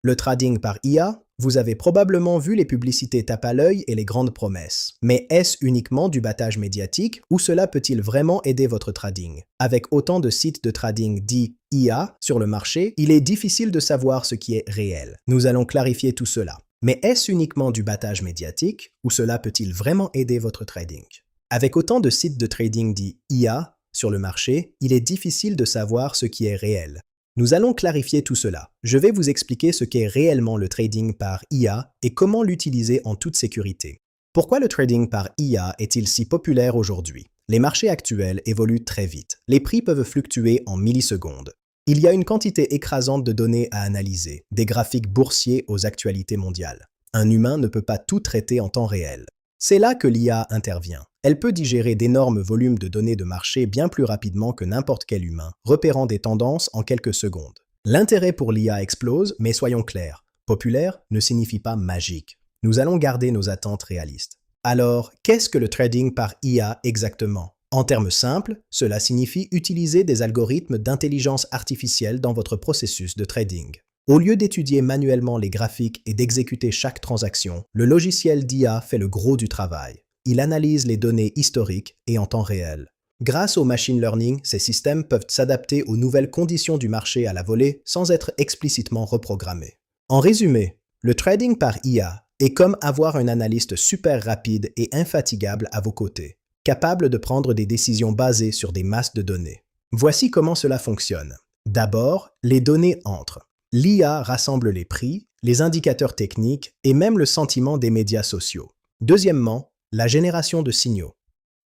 Le trading par IA, vous avez probablement vu les publicités tape à l'œil et les grandes promesses. Mais est-ce uniquement du battage médiatique ou cela peut-il vraiment aider votre trading? Avec autant de sites de trading dits IA sur le marché, il est difficile de savoir ce qui est réel. Nous allons clarifier tout cela. Mais est-ce uniquement du battage médiatique ou cela peut-il vraiment aider votre trading? Avec autant de sites de trading dits IA sur le marché, il est difficile de savoir ce qui est réel. Nous allons clarifier tout cela. Je vais vous expliquer ce qu'est réellement le trading par IA et comment l'utiliser en toute sécurité. Pourquoi le trading par IA est-il si populaire aujourd'hui? Les marchés actuels évoluent très vite. Les prix peuvent fluctuer en millisecondes. Il y a une quantité écrasante de données à analyser, des graphiques boursiers aux actualités mondiales. Un humain ne peut pas tout traiter en temps réel. C'est là que l'IA intervient. Elle peut digérer d'énormes volumes de données de marché bien plus rapidement que n'importe quel humain, repérant des tendances en quelques secondes. L'intérêt pour l'IA explose, mais soyons clairs, populaire ne signifie pas magique. Nous allons garder nos attentes réalistes. Alors, qu'est-ce que le trading par IA exactement? En termes simples, cela signifie utiliser des algorithmes d'intelligence artificielle dans votre processus de trading. Au lieu d'étudier manuellement les graphiques et d'exécuter chaque transaction, le logiciel d'IA fait le gros du travail. Il analyse les données historiques et en temps réel. Grâce au machine learning, ces systèmes peuvent s'adapter aux nouvelles conditions du marché à la volée sans être explicitement reprogrammés. En résumé, le trading par IA est comme avoir un analyste super rapide et infatigable à vos côtés, capable de prendre des décisions basées sur des masses de données. Voici comment cela fonctionne. D'abord, les données entrent. L'IA rassemble les prix, les indicateurs techniques et même le sentiment des médias sociaux. Deuxièmement, la génération de signaux.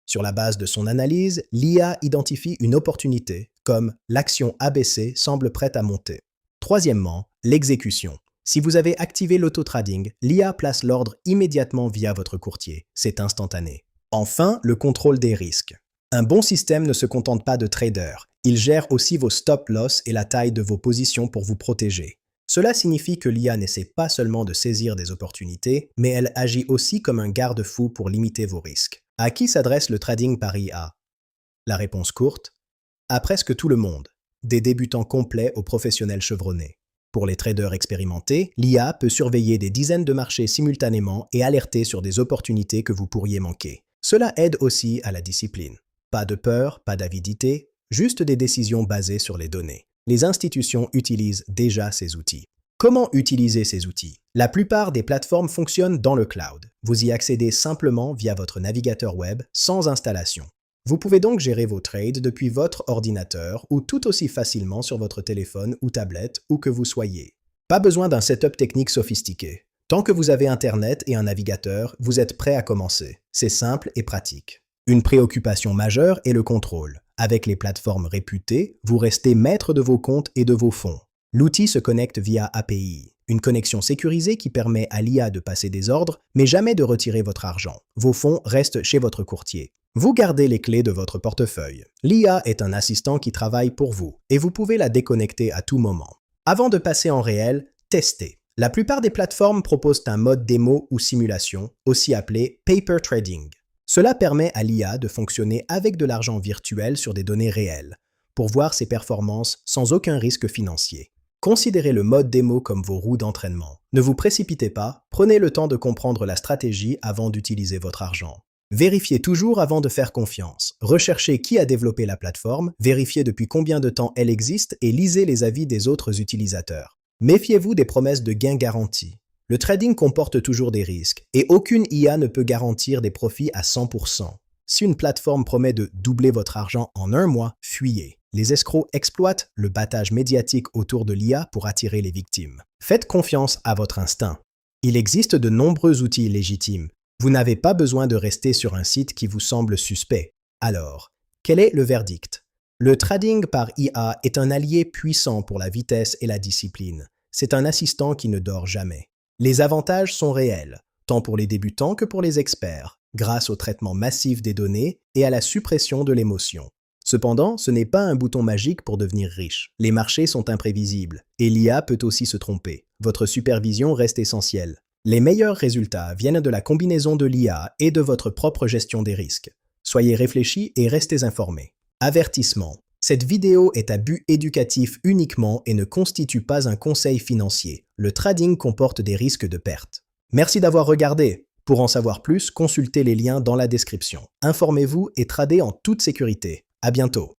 Sur la base de son analyse, l'IA identifie une opportunité, comme l'action ABC semble prête à monter. Troisièmement, l'exécution. Si vous avez activé l'auto-trading, l'IA place l'ordre immédiatement via votre courtier. C'est instantané. Enfin, le contrôle des risques. Un bon système ne se contente pas de traders. Il gère aussi vos stop-loss et la taille de vos positions pour vous protéger. Cela signifie que l'IA n'essaie pas seulement de saisir des opportunités, mais elle agit aussi comme un garde-fou pour limiter vos risques. À qui s'adresse le trading par IA? La réponse courte: à presque tout le monde, des débutants complets aux professionnels chevronnés. Pour les traders expérimentés, l'IA peut surveiller des dizaines de marchés simultanément et alerter sur des opportunités que vous pourriez manquer. Cela aide aussi à la discipline. Pas de peur, pas d'avidité, juste des décisions basées sur les données. Les institutions utilisent déjà ces outils. Comment utiliser ces outils? La plupart des plateformes fonctionnent dans le cloud. Vous y accédez simplement via votre navigateur web, sans installation. Vous pouvez donc gérer vos trades depuis votre ordinateur ou tout aussi facilement sur votre téléphone ou tablette, où que vous soyez. Pas besoin d'un setup technique sophistiqué. Tant que vous avez Internet et un navigateur, vous êtes prêt à commencer. C'est simple et pratique. Une préoccupation majeure est le contrôle. Avec les plateformes réputées, vous restez maître de vos comptes et de vos fonds. L'outil se connecte via API, une connexion sécurisée qui permet à l'IA de passer des ordres, mais jamais de retirer votre argent. Vos fonds restent chez votre courtier. Vous gardez les clés de votre portefeuille. L'IA est un assistant qui travaille pour vous, et vous pouvez la déconnecter à tout moment. Avant de passer en réel, testez. La plupart des plateformes proposent un mode démo ou simulation, aussi appelé paper trading. Cela permet à l'IA de fonctionner avec de l'argent virtuel sur des données réelles, pour voir ses performances sans aucun risque financier. Considérez le mode démo comme vos roues d'entraînement. Ne vous précipitez pas, prenez le temps de comprendre la stratégie avant d'utiliser votre argent. Vérifiez toujours avant de faire confiance. Recherchez qui a développé la plateforme, vérifiez depuis combien de temps elle existe et lisez les avis des autres utilisateurs. Méfiez-vous des promesses de gains garantis. Le trading comporte toujours des risques, et aucune IA ne peut garantir des profits à 100%. Si une plateforme promet de doubler votre argent en un mois, fuyez. Les escrocs exploitent le battage médiatique autour de l'IA pour attirer les victimes. Faites confiance à votre instinct. Il existe de nombreux outils légitimes. Vous n'avez pas besoin de rester sur un site qui vous semble suspect. Alors, quel est le verdict? Le trading par IA est un allié puissant pour la vitesse et la discipline. C'est un assistant qui ne dort jamais. Les avantages sont réels, tant pour les débutants que pour les experts, grâce au traitement massif des données et à la suppression de l'émotion. Cependant, ce n'est pas un bouton magique pour devenir riche. Les marchés sont imprévisibles, et l'IA peut aussi se tromper. Votre supervision reste essentielle. Les meilleurs résultats viennent de la combinaison de l'IA et de votre propre gestion des risques. Soyez réfléchis et restez informés. Avertissement. Cette vidéo est à but éducatif uniquement et ne constitue pas un conseil financier. Le trading comporte des risques de perte. Merci d'avoir regardé. Pour en savoir plus, consultez les liens dans la description. Informez-vous et tradez en toute sécurité. À bientôt.